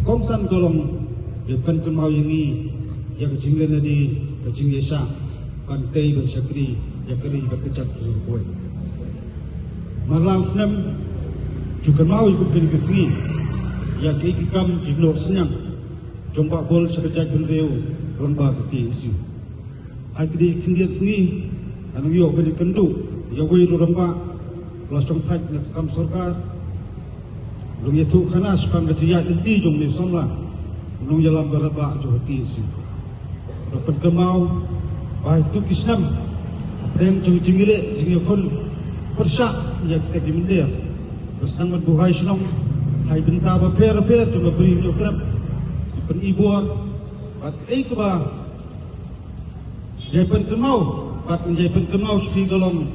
kongsan golong ya pen mau ini ya kejinggan di kejing yesa pantai bersakri ya keri berkecat berkuai malam senam juga mau ikut pilih kesini ya keikam jignor senyam jompak bol sekejap bendeu lembah kaki isu akdi kendiat seni anu yo beli kendu ya wei lembah kelas congkat nak kam sorkar lung yetu kana sepang kejayaan inti jong ni somla lung jalan beraba jo hati isu dapat kemau baik tu kisnam dan jong jingile jingikon persak ya kita dimendir bersama buhai senong hai benta ba fer jong beri yo krap pen ibu pat ke ba jepen kemau pat jepen kemau sepi golong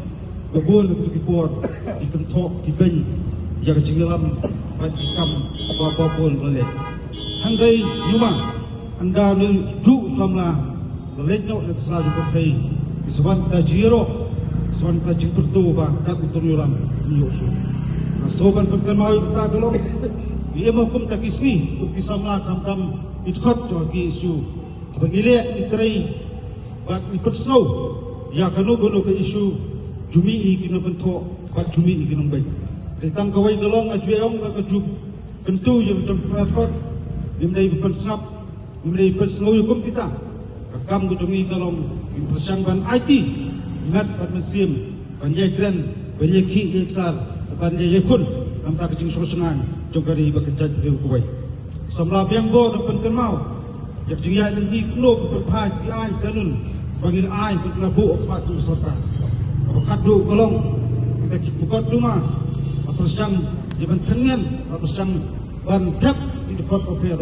bebun untuk dipor dikentok diben jaga jingelam pat ikam apa pun lele handai yuma anda ni ju samla lele no le selaju bertai diswan kita jiro diswan kita jingpertu ba kat utur yulam niusu nasoban perkemau kita golong ia hukum tak isni untuk samla kam itkot jo ki isu bagile itrai bat ipersau ya kanu gono ke isu jumi kinu bento bat jumi kinu bai ditang kawai golong ajueong ka kaju kentu yang temperatkot dimdai persap dimdai persau hukum kita kam ku jumi golong persangban IT ngat bat mesim panjai kren banyak ki eksar panjai yakun namta kejing sosengan jogari bakejat riu kuwai samla biang bo depan kenmau jak jia nanti kulo berphai di ai kanun bagi ai labu akmat tu serta kadu kolong kita kipukot rumah persang di bentengan persang bantap di dekat oper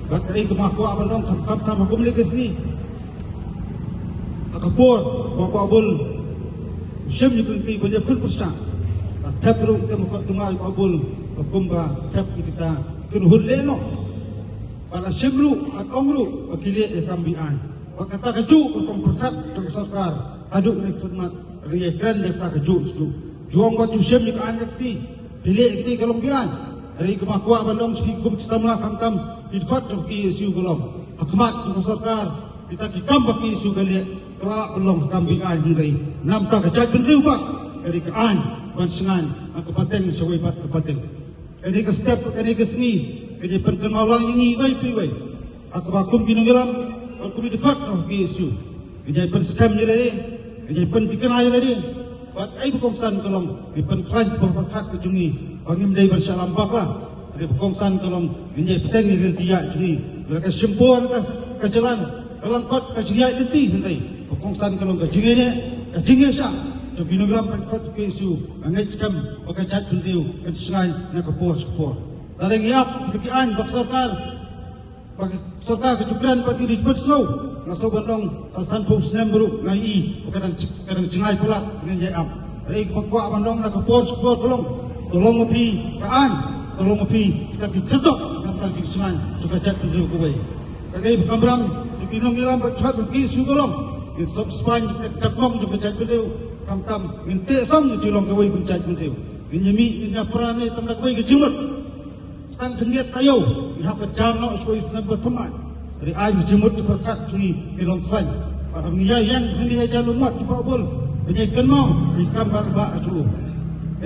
bat ai kemaku abang kam tam hukum legasi akapor bapa bol sem yukunti banyak kun persang tap ru kita mukot rumah abul hukum ba tap kita kenhul leno para semlu atonglu wakili etambian wakata kaju untuk perkat untuk sarkar aduk ni khidmat riekran lekta kaju sedu juang wa jusem ni kaan yakti pilih yakti kalombian dari kemakwa bandong sepikum kistamla kamtam idkot joki isu golong akmat untuk sarkar kita kikam baki isu galia kelak belum kambian hirai namta kajat benriu pak dari kaan bansengan kepaten sewebat kepaten ini ke step ini ke sini ini perkenalan ini wai aku bakum kinungilam aku dekat ke isu ini perskam jadi ini perfikiran jadi buat ai berkongsan kolom di perkran berkat kejungi bangim dai bersalam baklah di berkongsan kolom ini peteng ni dia jungi mereka sempur ke jalan kelangkot ke jia inti hentai berkongsan kolom ke jingi sah jadi nugram perkot ke isu angai skam berkat pentiu ke sungai nak ke pos dari ngiap kefikiran bersarkar bagi serta kecukran bagi disebut slow naso bandong sasan pos nembru ngai kadang cengai pula dengan jam dari pakwa bandong nak ke pos tolong ngopi kaan tolong ngopi kita dikedok nak ke sungai juga cat pentiu kuwe bagi kamram dipinong ilam berkat ke isu golong di subspan kita kapong juga cat pentiu kam minta sam julong kawai pencaj pentiu nyemi nya prane tamdak kawai kejumut tan kendiat kayo ihap jam no soi sunam berteman dari ai jumut berkat cuni ilong fan para miya yang hendi jalun mat cepat bol penyai kenmo ikam barba acu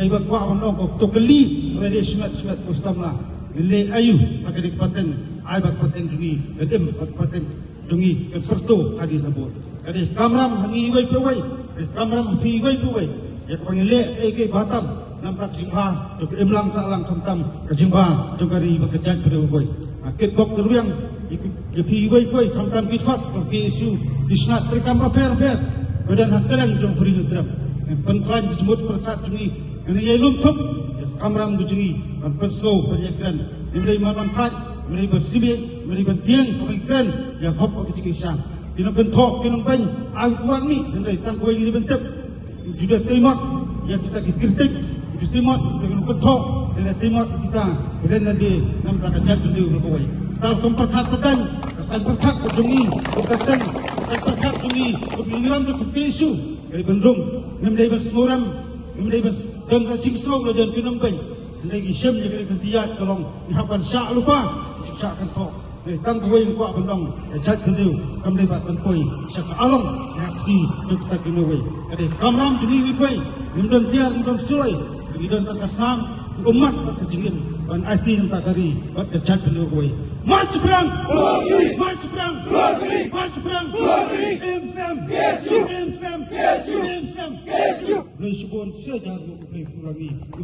ai bakwa bandong ko to keli rede smet kustamla ile ayu pakai paten ai bak paten cuni edem paten cuni perto adi sabut kadi kamram hangi wai pewai kamram pi wai pewai ya pangile ke batam nampak jingha jog imlang salang kamtam kejingha jogari bakejat beruboi akit bok teruyang ipi wai kamtam bitkhot bagi isu disnat terkam fair badan hakalan jong beri nutram penklan jemut persat jungi ini yelum thup kamram bujungi perslo penjekran nilai manfaat nilai bersibik nilai bentiang pemikiran yang hop bagi kisah pinong bentok pinong ban ai kuat mi nilai tang koi ini bentuk sudah timot yang kita kritik justimot dengan bentok dengan timot kita dan nanti nam tak kejat beliau berkawai kalau memperkat pedan kesan perkat kejungi kesan perkat jungi kebilangan ke isu dari bendung memdai bersemuram memdai bers dan ciksau dan pinampen lagi sem je kena tiat tolong dihapan syak lupa syak kan tok tang koi kuat bendong jat kendiu kam lebat penpoi syak along yakti kita kinoi ade kamram juni wipai nimdon tiar nimdon sulai nimdon takasam umat kecingin ban IT tak kari bat jat kendiu koi march perang march perang march perang Islam Islam Islam Islam Islam Islam Islam Islam